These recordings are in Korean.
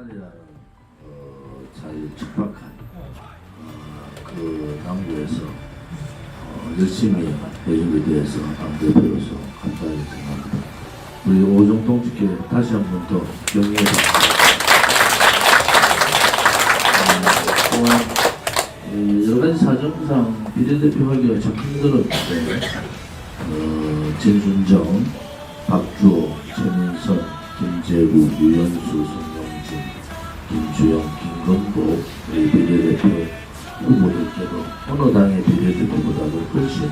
울산이라는 잘 척박한 그 남부에서 열심히 대중교대에서 당대표로서 감사하게 생각합니다. 우리 오정동 집회 다시 한 번 더 경의해 또한 여러 가지 사정상 비례대표 하기가 참 힘들었는데 진순정, 박주호, 최민선, 김재구, 유현수, 손영진, 김주영, 김건복 우리 비례대표 후보들께도 어느 당의 비례대표보다도 훨씬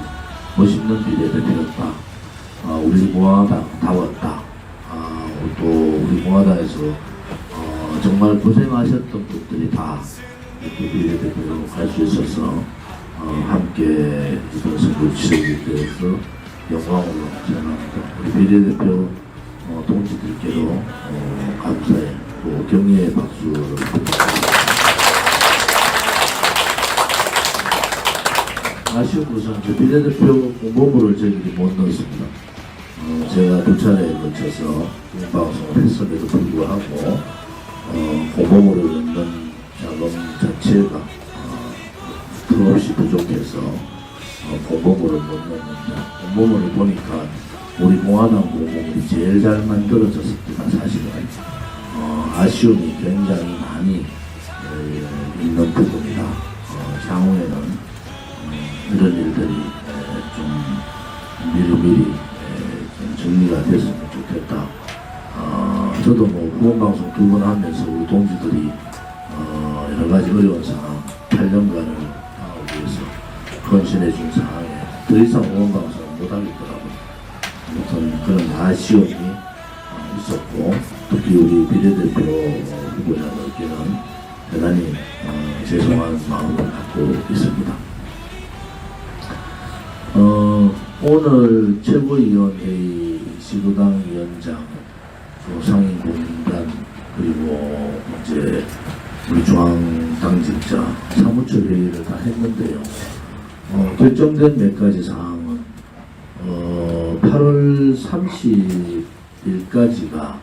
멋있는 비례대표였다. 우리 모아당다웠다. 또 우리 모아당에서 정말 고생하셨던 분들이 다 이렇게 비례대표로 갈 수 있어서 함께 이번 선거 치르게 되어서 영광으로 생각합니다. 우리 비례대표 동지들께도 감사의 또 경의의 박수를 드립니다. 아쉬운 것은 비례대표 공보물을 저희들이 못 넣었습니다. 제가 두 차례에 걸쳐서 방송을 했음에도 불구하고 공보물을 넣는 자금 자체가 턱없이 부족해서 공보물을 못 넣는다. 공보물을 보니까 우리 공화당 공보물이 제일 잘 만들어졌습니다. 사실은 아쉬움이 굉장히 많이 있는 부분이다. 향후에는 이런 일들이 좀 미리미리 좀 정리가 됐으면 좋겠다. 저도 뭐 후원방송 두 번 하면서 우리 동지들이 여러 가지 어려운 상황 8년간을 하기 위해서 헌신해 준 상황에 더 이상 후원방송을 못 하겠더라고요. 아무튼 그런 아쉬움이 있었고 특히 우리 비례대표 후보자들께는 대단히 죄송한 마음을 갖고 있습니다. 오늘 최고위원회의 시도당 위원장 상임고문단 그리고 이제 우리 중앙당직자 사무처 회의를 다 했는데요. 결정된 몇 가지 사항은 8월 30일까지가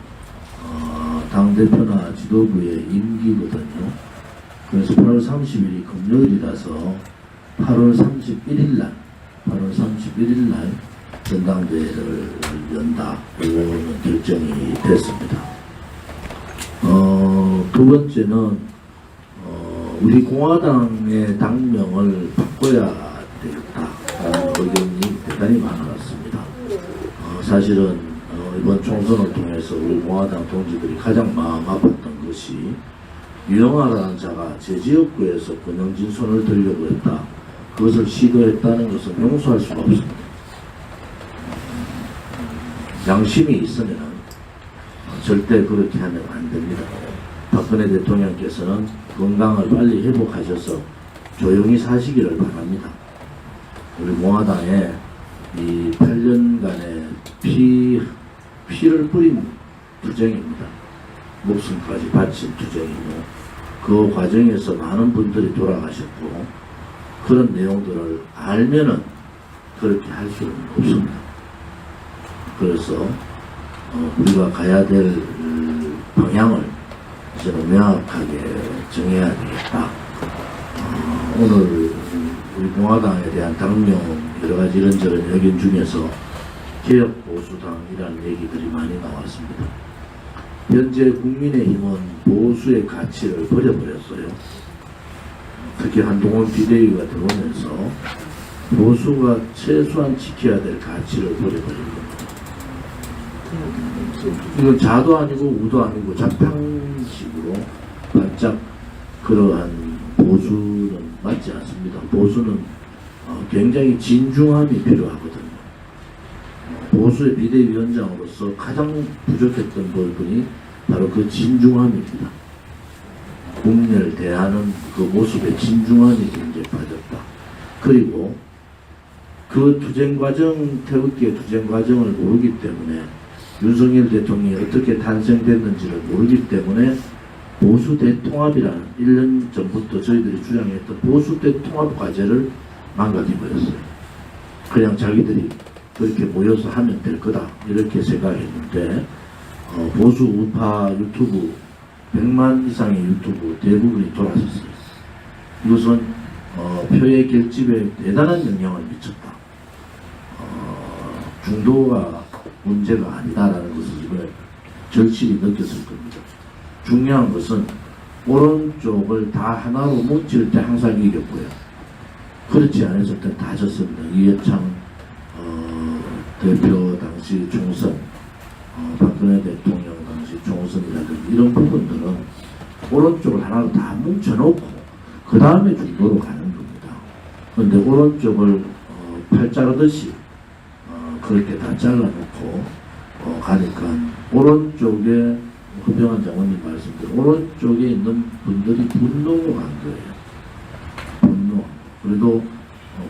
당대표나 지도부의 임기거든요. 그래서 8월 30일이 금요일이라서 8월 31일 날 전당대회를 연다. 이거는 결정이 됐습니다. 두 번째는 우리 공화당의 당명을 바꿔야 되겠다라는 의견이 대단히 많았습니다. 사실은 이번 총선을 통해서 우리 공화당 동지들이 가장 마음 아팠던 것이 유영아라는 자가 제 지역구에서 권영진 손을 들려고 했다. 그것을 시도했다는 것은 용서할 수가 없습니다. 양심이 있으면 절대 그렇게 하면 안 됩니다. 박근혜 대통령께서는 건강을 빨리 회복하셔서 조용히 사시기를 바랍니다. 우리 공화당에 이 8년간의 피를 뿌린 투쟁입니다. 목숨까지 바친 투쟁이고 그 과정에서 많은 분들이 돌아가셨고 그런 내용들을 알면은 그렇게 할 수는 없습니다. 그래서 우리가 가야 될 방향을 저는 명확하게 정해야 되겠다. 오늘 우리 공화당에 대한 당명 여러 가지 이런저런 의견 중에서 개혁보수당이라는 얘기들이 많이 나왔습니다. 현재 국민의힘은 보수의 가치를 버려버렸어요. 특히 한동훈 비대위가 들어오면서 보수가 최소한 지켜야 될 가치를 버려버린 겁니다. 이건 자도 아니고 우도 아니고 자탕식으로 바짝 그러한 보수는 맞지 않습니다. 보수는 굉장히 진중함이 필요하거든요. 보수의 비대위원장으로서 가장 부족했던 부분이 바로 그 진중함입니다. 국민을 대하는 그 모습에 진중함이 굉장히 빠졌다. 그리고 그 투쟁 과정, 태극기의 투쟁 과정을 모르기 때문에 윤석열 대통령이 어떻게 탄생됐는지를 모르기 때문에 보수 대통합이라는 1년 전부터 저희들이 주장했던 보수 대통합 과제를 망가뜨려버렸어요. 그냥 자기들이 그렇게 모여서 하면 될 거다 이렇게 생각했는데 보수 우파 유튜브 100만 이상의 유튜브 대부분이 돌아섰어요. 이것은 표의 결집에 대단한 영향을 미쳤다. 중도가 문제가 아니다라는 것을 이번에 절실히 느꼈을 겁니다. 중요한 것은 오른쪽을 다 하나로 뭉칠 때 항상 이겼고요. 그렇지 않았을 때 다 졌습니다. 이해창 대표 당시 총선, 박근혜 대통령 당시 총선이라든지 이런 부분들은 오른쪽을 하나로 다 뭉쳐놓고 그 다음에 중도로 가는 겁니다. 그런데 오른쪽을 팔자르듯이 그렇게 다 잘라놓고 가니까 오른쪽에 허병한 장관님 말씀대로 오른쪽에 있는 분들이 분노가 간 거예요. 분노. 그래도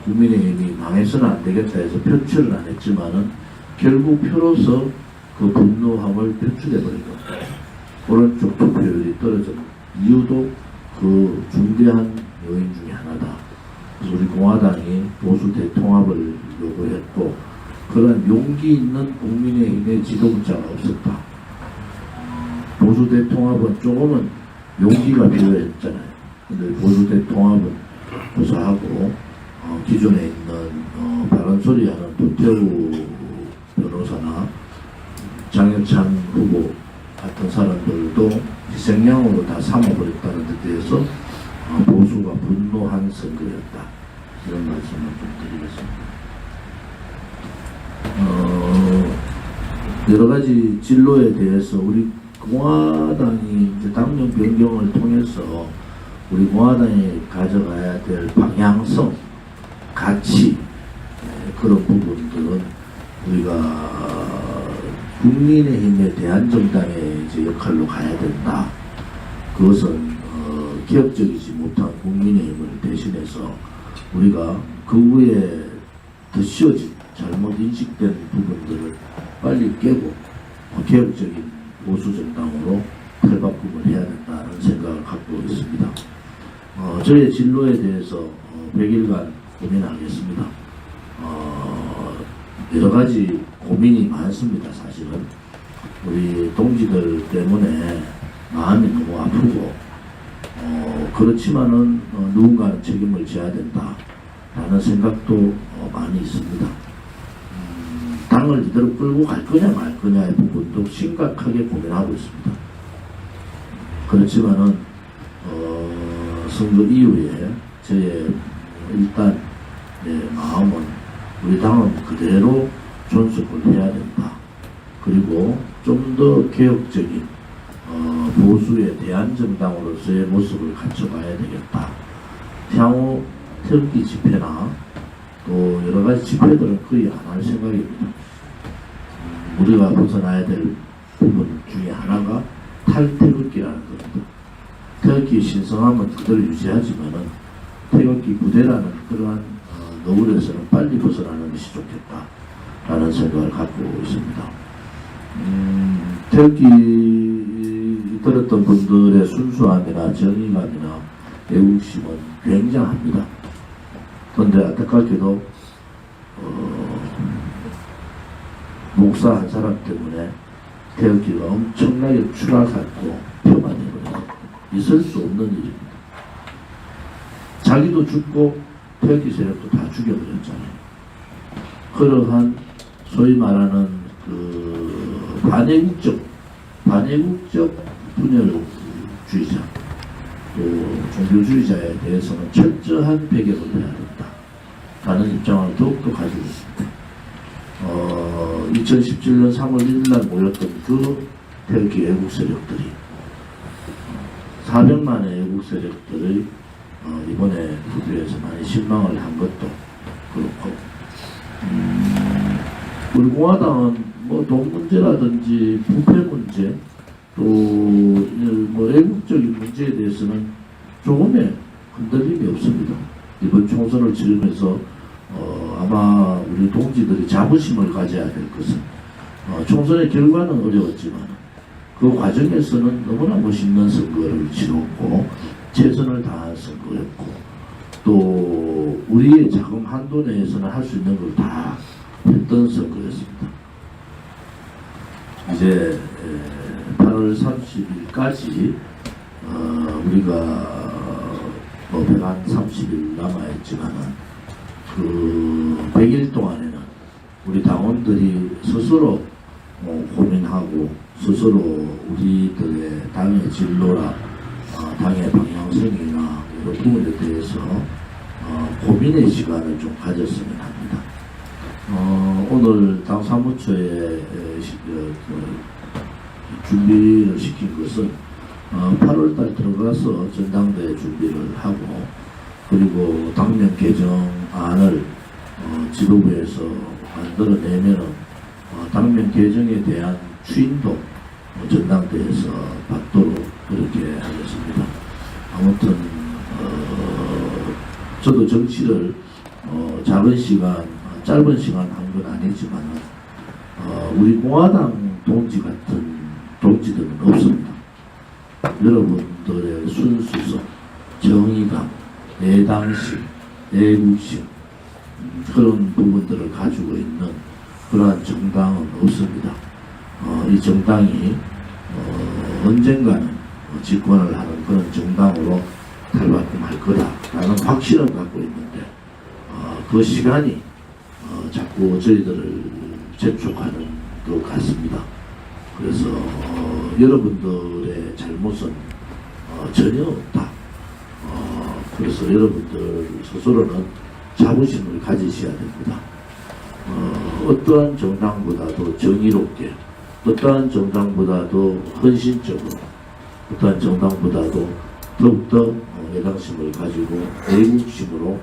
국민의힘이 망해서는 안 되겠다 해서 표출을 안 했지만은 결국 표로서 그 분노함을 표출해버린 겁니다. 오른쪽 투표율이 떨어진 이유도 그 중대한 요인 중에 하나다. 그래서 우리 공화당이 보수 대통합을 요구했고 그런 용기 있는 국민의힘의 지도자가 없었다. 보수 대통합은 조금은 용기가 필요했잖아요. 근데 보수 대통합은 고사하고 기존에 있는 바른 소리하는 도태우 변호사나 장혁찬 후보 같은 사람들도 희생양으로 다 삼아버렸다는 데 대해서 보수가 분노한 선거였다. 이런 말씀을 좀 드리겠습니다. 여러 가지 진로에 대해서 우리 공화당이 이제 당명 변경을 통해서 우리 공화당이 가져가야 될 방향성, 가치 그런 부분들은 우리가 국민의힘의 대한정당의 이제 역할로 가야 된다. 그것은 개혁적이지 못한 국민의힘을 대신해서 우리가 그 후에 더 씌워진 잘못 인식된 부분들을 빨리 깨고 개혁적인 보수정당으로 탈바꿈을 해야 된다는 생각을 갖고 있습니다. 저의 진로에 대해서 100일간 고민하겠습니다. 여러 가지 고민이 많습니다. 사실은 우리 동지들 때문에 마음이 너무 아프고 그렇지만은 누군가는 책임을 져야 된다라는 생각도 많이 있습니다. 당을 이대로 끌고 갈 거냐 말 거냐의 부분도 심각하게 고민하고 있습니다. 그렇지만은 선거 이후에 저의 일단 마음은 우리 당은 그대로 존속을 해야 된다. 그리고 좀 더 개혁적인 보수의 대한정당으로서의 모습을 갖춰가야 되겠다. 향후 태극기 집회나 또 여러 가지 집회들은 거의 안 할 생각입니다. 우리가 벗어나야 될 부분 중에 하나가 탈태극기라는 겁니다. 태극기 신성함은 그대로 유지하지만은 태극기 부대라는 그러한 너울에서는 빨리 벗어나는 것이 좋겠다라는 생각을 갖고 있습니다. 태극기 들었던 분들의 순수함이나 정의감이나 애국심은 굉장합니다. 그런데 안타깝게도 목사 한 사람 때문에 태극기가 엄청나게 추락하고 폄하되어버려요. 있을 수 없는 일입니다. 자기도 죽고 태극기 세력도 다 죽여버렸잖아요. 그러한 소위 말하는 그 반애국적 분열주의자 또 종교주의자에 대해서는 철저한 배격을 해야 된다 라는 입장을 더욱더 가지고 있습니다. 2017년 3월 1일 날 모였던 그 태극기 애국 세력들이 400만의 애국 세력들의 이번에 투표에서 많이 실망을 한 것도 그렇고 우리 공화당은 뭐 돈 문제라든지 부패 문제 또 뭐 애국적인 문제에 대해서는 조금의 흔들림이 없습니다. 이번 총선을 치르면서 아마 우리 동지들이 자부심을 가져야 될 것은 총선의 결과는 어려웠지만 그 과정에서는 너무나 멋있는 선거를 치렀고 최선을 다한 선거였고 또 우리의 자금 한도 내에서는 할 수 있는 걸 다 했던 선거였습니다. 이제 8월 30일까지 우리가 뭐 130일 남아있지만은 그 100일 동안에는 우리 당원들이 스스로 고민하고 스스로 우리들의 당의 진로나 당의 방향성이나 이런 부분에 대해서 고민의 시간을 좀 가졌으면 합니다. 오늘 당 사무처에 준비를 시킨 것은 8월달 들어가서 전당대회 준비를 하고 그리고 당명 개정안을 지도부에서 만들어내면은 당명 개정에 대한 추인도 전당대회에서 받도록 그렇게 하겠습니다. 아무튼 저도 정치를 작은 시간, 짧은 시간 한 건 아니지만 우리 공화당 동지 같은 동지들은 없습니다. 여러분들의 순수성, 정의감, 내당심, 내국심 그런 부분들을 가지고 있는 그러한 정당은 없습니다. 이 정당이 언젠가는 집권을 하는 그런 정당으로 탈바꿈할 거다라는 확신을 갖고 있는데 그 시간이 자꾸 저희들을 재촉하는 것 같습니다. 그래서 여러분들의 잘못은 전혀 없다. 그래서 여러분들 스스로는 자부심을 가지셔야 됩니다. 어떠한 정당보다도 정의롭게, 어떠한 정당보다도 헌신적으로, 어떠한 정당보다도 더욱더 애당심을 가지고 애국심으로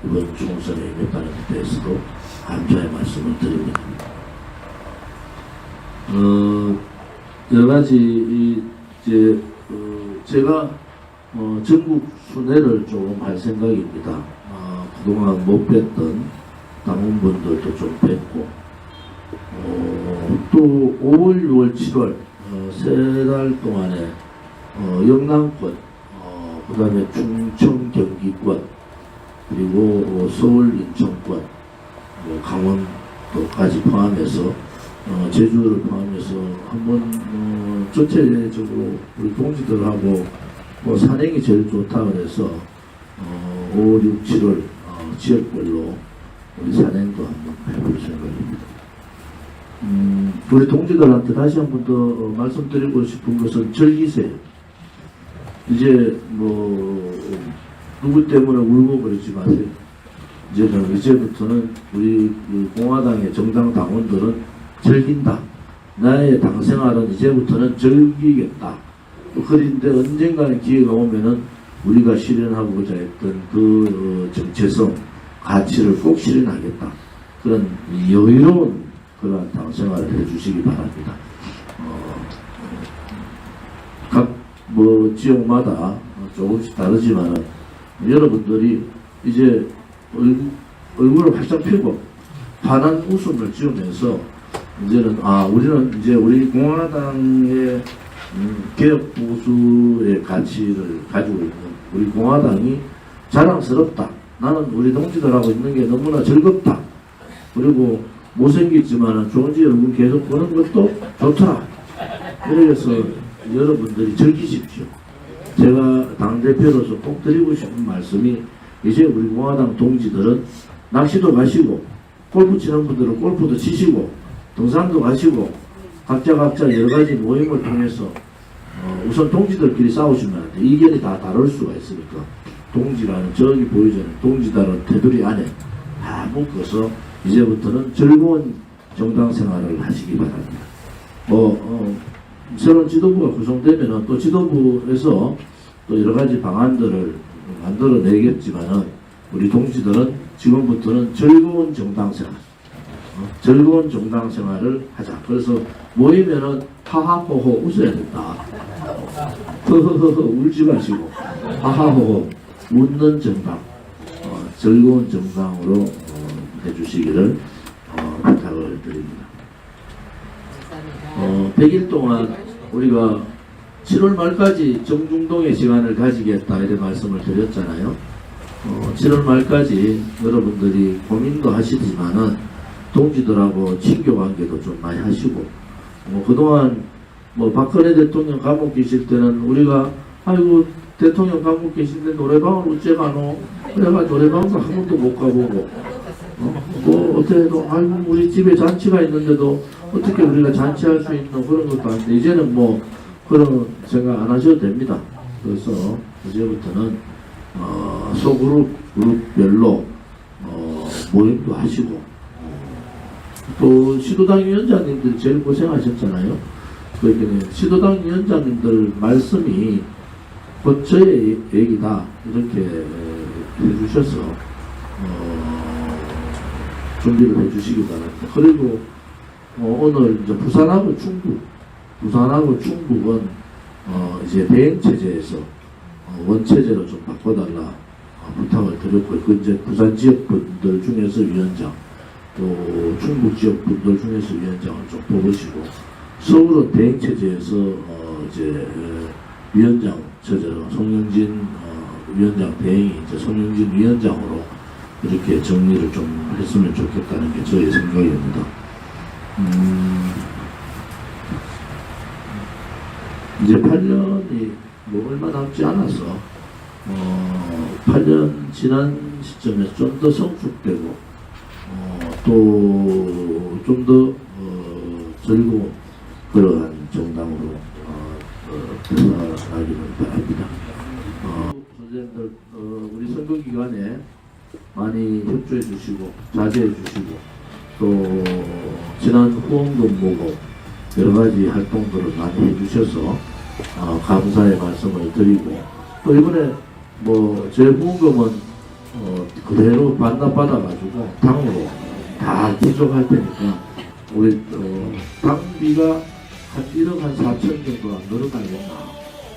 이번 총선에 임했다는 데 대해서도 감사의 말씀을 드립니다. 여러 가지 이제 제가 전국 순회를 조금 할 생각입니다. 그동안 못 뵀던 당원분들도 좀 뵙고 또 5월, 6월, 7월 세 달 동안에 영남권, 그 다음에 충청 경기권, 그리고 서울 인천권, 강원도까지 포함해서 제주를 포함해서 한번 전체적으로 우리 동지들하고 산행이 제일 좋다 그래서 5, 6, 7월 지역별로 우리 산행도 한번 해볼 생각입니다. 우리 동지들한테 다시 한 번 더 말씀드리고 싶은 것은 즐기세요. 이제 누구 때문에 울고 그러지 마세요. 이제부터는 우리 공화당의 정당 당원들은 즐긴다. 나의 당 생활은 이제부터는 즐기겠다. 그런데 언젠가는 기회가 오면은 우리가 실현하고자 했던 그 정체성, 가치를 꼭 실현하겠다. 그런 여유로운 그러한 당 생활을 해주시기 바랍니다. 각 지역마다 조금씩 다르지만 여러분들이 이제 얼굴을 활짝 펴고 환한 웃음을 지으면서 이제는 우리는 이제 우리 공화당의 개혁 보수의 가치를 가지고 있는 우리 공화당이 자랑스럽다. 나는 우리 동지들하고 있는 게 너무나 즐겁다. 그리고 못생겼지만 좋은지 얼굴 계속 보는 것도 좋더라. 그래서 여러분들이 즐기십시오. 제가 당대표로서 꼭 드리고 싶은 말씀이 이제 우리 공화당 동지들은 낚시도 가시고 골프 치는 분들은 골프도 치시고 등산도 가시고 각자 여러 가지 모임을 통해서 우선 동지들끼리 싸우시면 안 돼. 이견이 다 다를 수가 있으니까 동지라는 저기 보이잖아요. 동지다라는 테두리 안에 다 묶어서 이제부터는 즐거운 정당 생활을 하시기 바랍니다. 새로운 지도부가 구성되면은 또 지도부에서 또 여러 가지 방안들을 만들어내겠지만은 우리 동지들은 지금부터는 즐거운 정당 생활, 즐거운 정당 생활을 하자. 그래서 모이면은 하하호호 웃어야 된다. 허허허허 울지 마시고 하하호호 웃는 정당, 즐거운 정당으로 해주시기를 부탁을 드립니다. 100일 동안 우리가 7월 말까지 정중동의 시간을 가지겠다 이런 말씀을 드렸잖아요. 7월 말까지 여러분들이 고민도 하시지만은 동지들하고 친교 관계도 좀 많이 하시고 그동안 박근혜 대통령 감옥 계실 때는 우리가 아이고 대통령 가고 계신데 노래방을 어째 가노? 내가 노래방도 한 번도 못 가보고 뭐 어떻게 해도 아이고 우리 집에 잔치가 있는데도 어떻게 우리가 잔치할 수 있는 그런 것도 아닌데 이제는 뭐 그런 생각 안 하셔도 됩니다. 그래서 이제부터는 소그룹별로 모임도 하시고 또 시도당 위원장님들이 제일 고생하셨잖아요. 그러니까 시도당 위원장님들 말씀이 저의 얘기다 이렇게 해주셔서 준비를 해주시기 바랍니다. 그리고 오늘 이제 부산하고 충북은 이제 대행 체제에서 원체제로 좀 바꿔달라 부탁을 드렸고요. 그 이제 부산 지역 분들 중에서 위원장, 또 충북 지역 분들 중에서 위원장을 좀 뽑으시고 서울은 대행 체제에서 이제 위원장 체제로 송영진 위원장 대행이 이제 송영진 위원장으로 이렇게 정리를 좀 했으면 좋겠다는 게 저의 생각입니다. 이제 8년이 뭐 얼마 남지 않아서 8년 지난 시점에서 좀 더 성숙되고 또 좀 더 즐거운 그러한 정당으로 나가기를 바랍니다. 선생님들 우리 선거 기간에 많이 협조해 주시고 자제해 주시고 또 지난 후원금 모금 여러 가지 활동들을 많이 해주셔서 감사의 말씀을 드리고 또 이번에 뭐 제 후원금은 그대로 반납받아가지고 당으로 다 기록할 테니까 우리 당비가 한 1억 한 4천 정도 안 늘어나겠나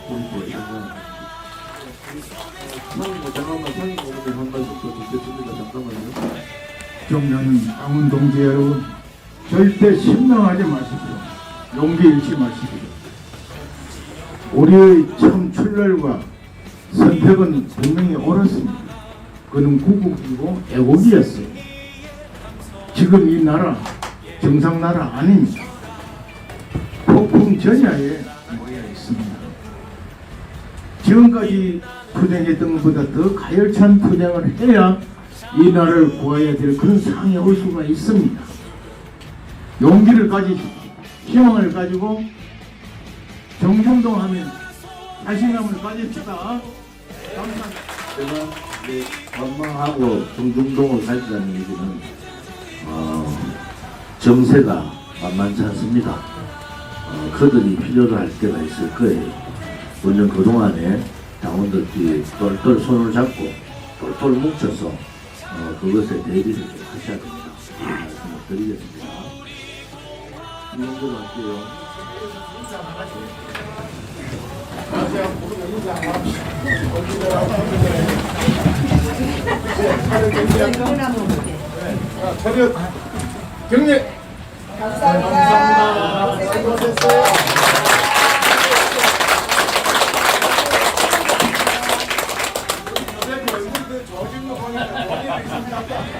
이렇게 생각합니다. 상임 오늘 한 말씀 더 듣겠습니다. 잠깐만요. 존경하는 당원 동지 여러분, 절대 실망하지 마십시오. 용기 잃지 마십시오. 우리의 참 출혈과 선택은 분명히 옳았습니다. 그는 구국이고 애국이었어요. 지금 이 나라 정상 나라 아닙니다. 폭풍 전야에 모여 있습니다. 지금까지 투쟁했던 것보다 더 가열찬 투쟁을 해야 이 나라를 구해야 될 그런 상황에 올 수가 있습니다. 용기를 가지시고 희망을 가지고 정중동하면 자신감을 가집시다. 감사합니다. 제가 원망하고 정중동을 가지자는 얘기는 정세가 만만치 않습니다. 그들이 필요로 할 때가 있을 거예요. 물론 그동안에 당원들끼리 똘똘 손을 잡고 똘똘 뭉쳐서 그것에 대비를 좀 하셔야 됩니다. 말씀을 드리겠습니다. 이 정도로 할게요. 차렷 경례. 감사합니다. 수고하셨어요. 선생님 얼굴 저질러 보니까 머리가 있습니다.